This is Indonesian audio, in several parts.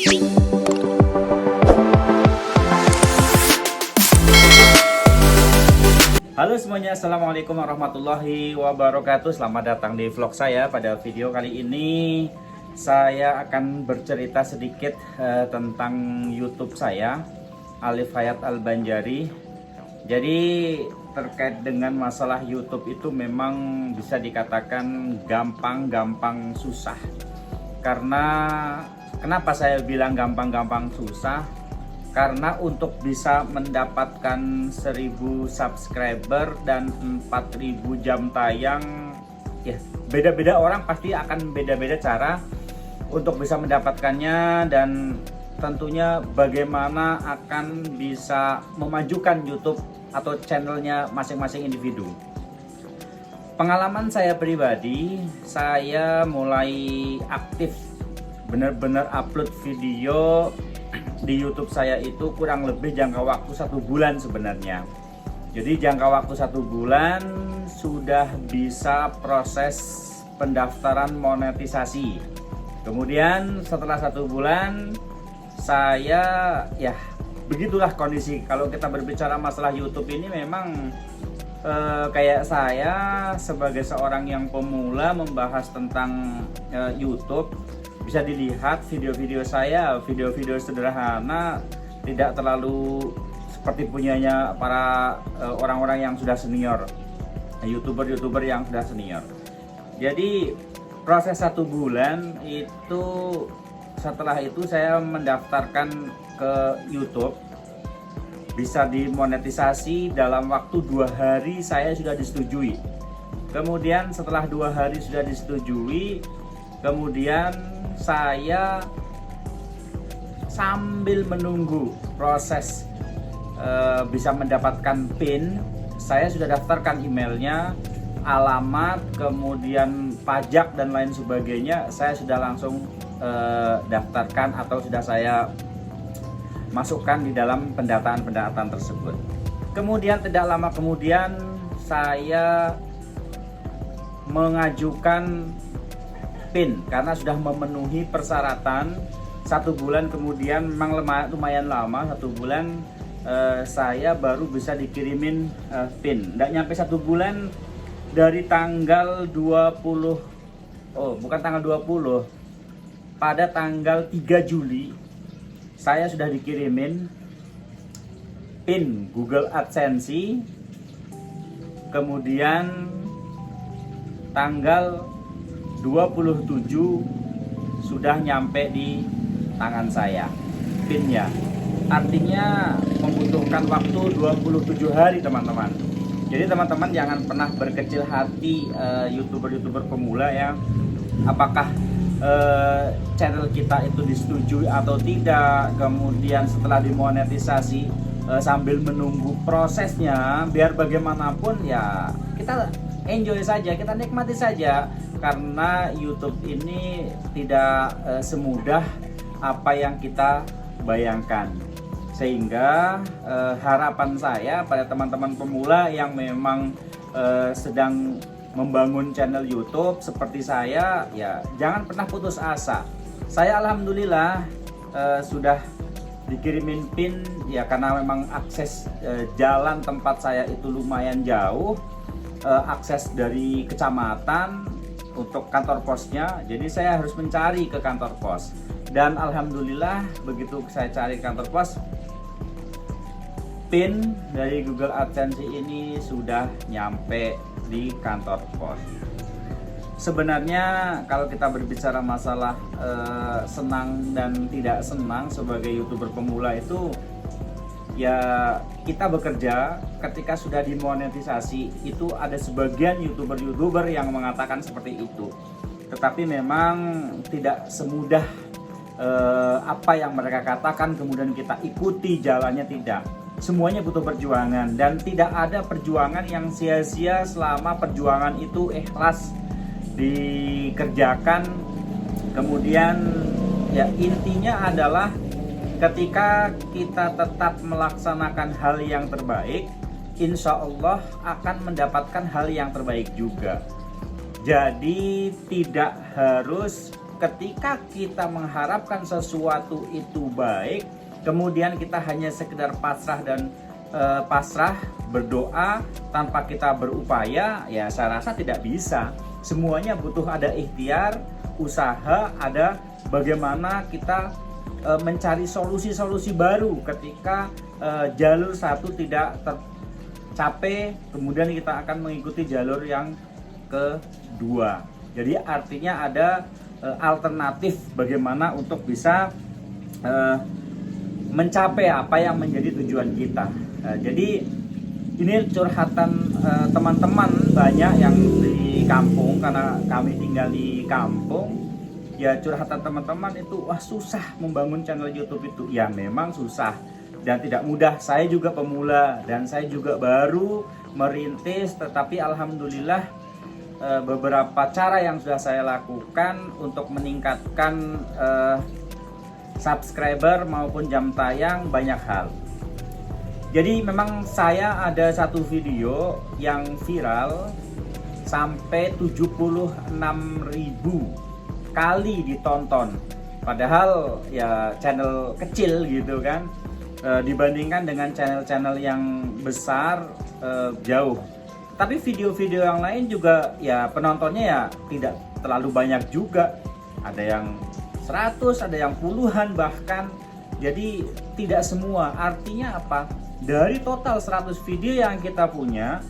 Halo semuanya, assalamualaikum warahmatullahi wabarakatuh. Selamat datang di vlog saya. Pada video kali ini saya akan bercerita sedikit tentang YouTube saya, Alif Hayat Al-Banjari. Jadi terkait dengan masalah YouTube itu memang bisa dikatakan gampang-gampang susah. Karena kenapa saya bilang gampang-gampang susah? Karena untuk bisa mendapatkan 1000 subscriber dan 4000 jam tayang, ya beda-beda orang pasti akan beda-beda cara untuk bisa mendapatkannya, dan tentunya bagaimana akan bisa memajukan YouTube atau channelnya masing-masing individu. Pengalaman saya pribadi, saya mulai aktif benar-benar upload video di YouTube saya itu kurang lebih jangka waktu 1 bulan sebenarnya. Jadi jangka waktu 1 bulan sudah bisa proses pendaftaran monetisasi. Kemudian setelah 1 bulan saya, ya begitulah kondisi. Kalau kita berbicara masalah YouTube ini memang kayak saya sebagai seorang yang pemula membahas tentang YouTube. Bisa dilihat video-video saya, video-video sederhana, tidak terlalu seperti punyanya para orang-orang yang sudah senior, YouTuber yang sudah senior. Jadi proses 1 bulan itu, setelah itu saya mendaftarkan ke YouTube, bisa dimonetisasi dalam waktu 2 hari saya sudah disetujui. Kemudian setelah 2 hari sudah disetujui, kemudian saya sambil menunggu proses bisa mendapatkan PIN, saya sudah daftarkan emailnya, alamat, kemudian pajak dan lain sebagainya. Saya sudah langsung daftarkan atau sudah saya masukkan di dalam pendataan tersebut. Kemudian tidak lama kemudian saya mengajukan PIN karena sudah memenuhi persyaratan. 1 bulan kemudian, memang lumayan lama, 1 bulan saya baru bisa dikirimin PIN. Nggak nyampe 1 bulan, dari tanggal 20, bukan tanggal 20, pada tanggal 3 Juli saya sudah dikirimin PIN Google AdSense. Kemudian tanggal 27 sudah nyampe di tangan saya PIN-nya. Artinya membutuhkan waktu 27 hari teman-teman. Jadi teman-teman jangan pernah berkecil hati, YouTuber-YouTuber pemula ya. Apakah channel kita itu disetujui atau tidak, kemudian setelah dimonetisasi sambil menunggu prosesnya, biar bagaimanapun ya kita enjoy saja, kita nikmati saja. Karena YouTube ini tidak semudah apa yang kita bayangkan. Sehingga harapan saya pada teman-teman pemula yang memang sedang membangun channel YouTube seperti saya, ya jangan pernah putus asa. Saya alhamdulillah sudah dikirimin PIN ya, karena memang akses jalan tempat saya itu lumayan jauh, akses dari kecamatan untuk kantor posnya, jadi saya harus mencari ke kantor pos. Dan alhamdulillah begitu saya cari kantor pos, PIN dari Google AdSense ini sudah nyampe di kantor pos. Sebenarnya kalau kita berbicara masalah senang dan tidak senang sebagai YouTuber pemula itu, ya kita bekerja ketika sudah dimonetisasi itu ada sebagian YouTuber yang mengatakan seperti itu. Tetapi memang tidak semudah apa yang mereka katakan kemudian kita ikuti jalannya, tidak. Semuanya butuh perjuangan, dan tidak ada perjuangan yang sia-sia selama perjuangan itu ikhlas dikerjakan. Kemudian ya intinya adalah ketika kita tetap melaksanakan hal yang terbaik, insya Allah akan mendapatkan hal yang terbaik juga. Jadi tidak harus ketika kita mengharapkan sesuatu itu baik, kemudian kita hanya sekedar pasrah dan pasrah berdoa tanpa kita berupaya, ya saya rasa tidak bisa. Semuanya butuh ada ikhtiar, usaha, ada bagaimana kita mencari solusi-solusi baru ketika jalur satu tidak tercapai, kemudian kita akan mengikuti jalur yang kedua. Jadi artinya ada alternatif bagaimana untuk bisa mencapai apa yang menjadi tujuan kita. Jadi ini curhatan teman-teman banyak yang di kampung, karena kami tinggal di kampung. Ya curhatan teman-teman itu, wah susah membangun channel YouTube itu. Ya memang susah dan tidak mudah. Saya juga pemula dan saya juga baru merintis, tetapi alhamdulillah beberapa cara yang sudah saya lakukan untuk meningkatkan subscriber maupun jam tayang banyak hal. Jadi memang saya ada satu video yang viral sampai 76.000 kali ditonton. Padahal ya channel kecil gitu kan, dibandingkan dengan channel-channel yang besar jauh. Tapi video-video yang lain juga ya penontonnya ya tidak terlalu banyak juga. Ada yang 100, ada yang puluhan bahkan. Jadi tidak semua. Artinya apa? Dari total 100 video yang kita punya,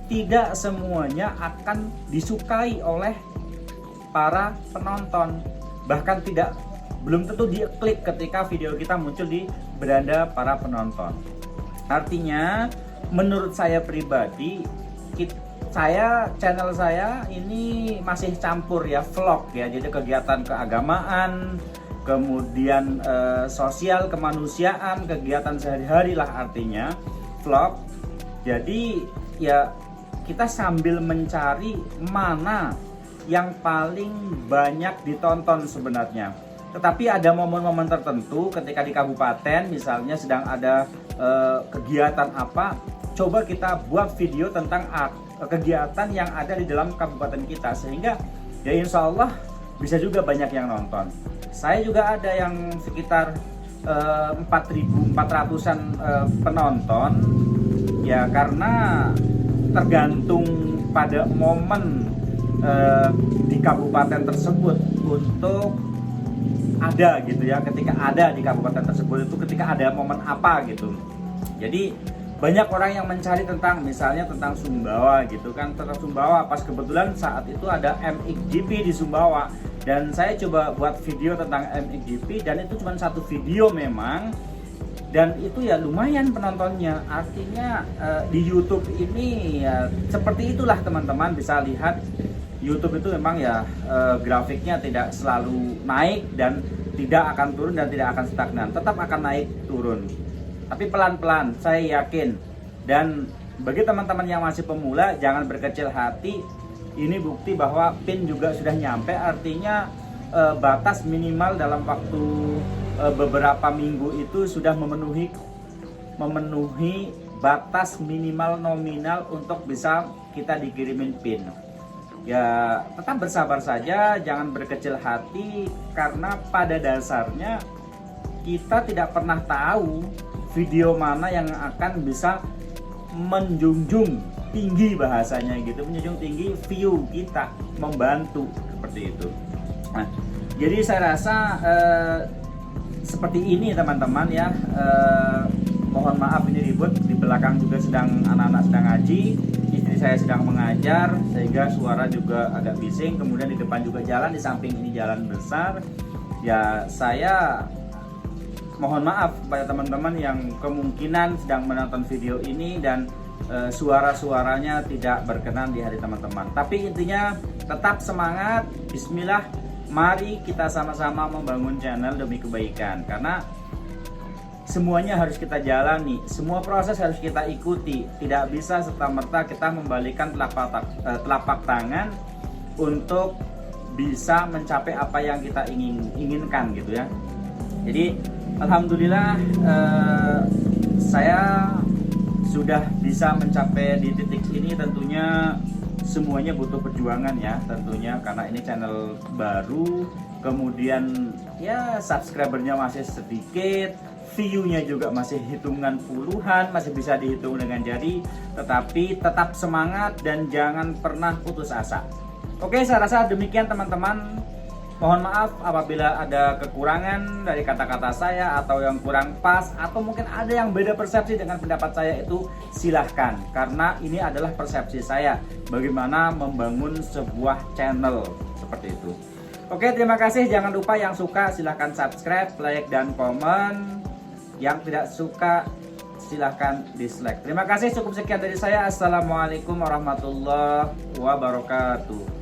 tidak semuanya akan disukai oleh para penonton. Bahkan belum tentu dia klik ketika video kita muncul di beranda para penonton. Artinya menurut saya pribadi, channel saya ini masih campur ya, vlog ya. Jadi kegiatan keagamaan, kemudian sosial, kemanusiaan, kegiatan sehari-hari lah artinya vlog. Jadi ya kita sambil mencari mana yang paling banyak ditonton sebenarnya. Tetapi ada momen-momen tertentu ketika di kabupaten misalnya sedang ada kegiatan apa, coba kita buat video tentang kegiatan yang ada di dalam kabupaten kita, sehingga ya insya Allah bisa juga banyak yang nonton. Saya juga ada yang sekitar 4.400-an penonton ya, karena tergantung pada momen di kabupaten tersebut untuk ada gitu ya. Ketika ada di kabupaten tersebut itu ketika ada momen apa gitu. Jadi banyak orang yang mencari tentang misalnya tentang Sumbawa gitu kan, tentang Sumbawa pas kebetulan saat itu ada MXGP di Sumbawa dan saya coba buat video tentang MXGP dan itu cuma satu video memang, dan itu ya lumayan penontonnya. Artinya di YouTube ini ya seperti itulah teman-teman bisa lihat. YouTube itu memang ya grafiknya tidak selalu naik dan tidak akan turun dan tidak akan stagnan, tetap akan naik turun. Tapi pelan-pelan saya yakin. Dan bagi teman-teman yang masih pemula jangan berkecil hati. Ini bukti bahwa PIN juga sudah nyampe, artinya batas minimal dalam waktu beberapa minggu itu sudah memenuhi batas minimal nominal untuk bisa kita dikirimin PIN. Ya tetap bersabar saja, jangan berkecil hati, karena pada dasarnya kita tidak pernah tahu video mana yang akan bisa menjunjung tinggi bahasanya gitu, menjunjung tinggi view kita, membantu seperti itu. Nah, jadi saya rasa seperti ini teman-teman ya. Mohon maaf ini ribut, di belakang juga anak-anak sedang ngaji, istri saya sedang mengajar sehingga suara juga agak bising. Kemudian di depan juga jalan, di samping ini jalan besar. Ya saya mohon maaf kepada teman-teman yang kemungkinan sedang menonton video ini dan suara-suaranya tidak berkenan di hari teman-teman. Tapi intinya tetap semangat, bismillah, mari kita sama-sama membangun channel demi kebaikan. Karena semuanya harus kita jalani, semua proses harus kita ikuti. Tidak bisa serta-merta kita membalikan telapak tangan untuk bisa mencapai apa yang kita inginkan gitu ya. Jadi alhamdulillah saya sudah bisa mencapai di titik ini. Tentunya semuanya butuh perjuangan ya tentunya, karena ini channel baru, kemudian ya subscribernya masih sedikit, view-nya juga masih hitungan puluhan, masih bisa dihitung dengan jari, tetapi tetap semangat dan jangan pernah putus asa. Oke, saya rasa demikian teman-teman. Mohon maaf apabila ada kekurangan dari kata-kata saya atau yang kurang pas, atau mungkin ada yang beda persepsi dengan pendapat saya, itu silahkan, karena ini adalah persepsi saya bagaimana membangun sebuah channel seperti itu. Oke, terima kasih. Jangan lupa yang suka silahkan subscribe, like, dan komen. Yang tidak suka silahkan dislike. Terima kasih, cukup sekian dari saya. Assalamualaikum warahmatullahi wabarakatuh.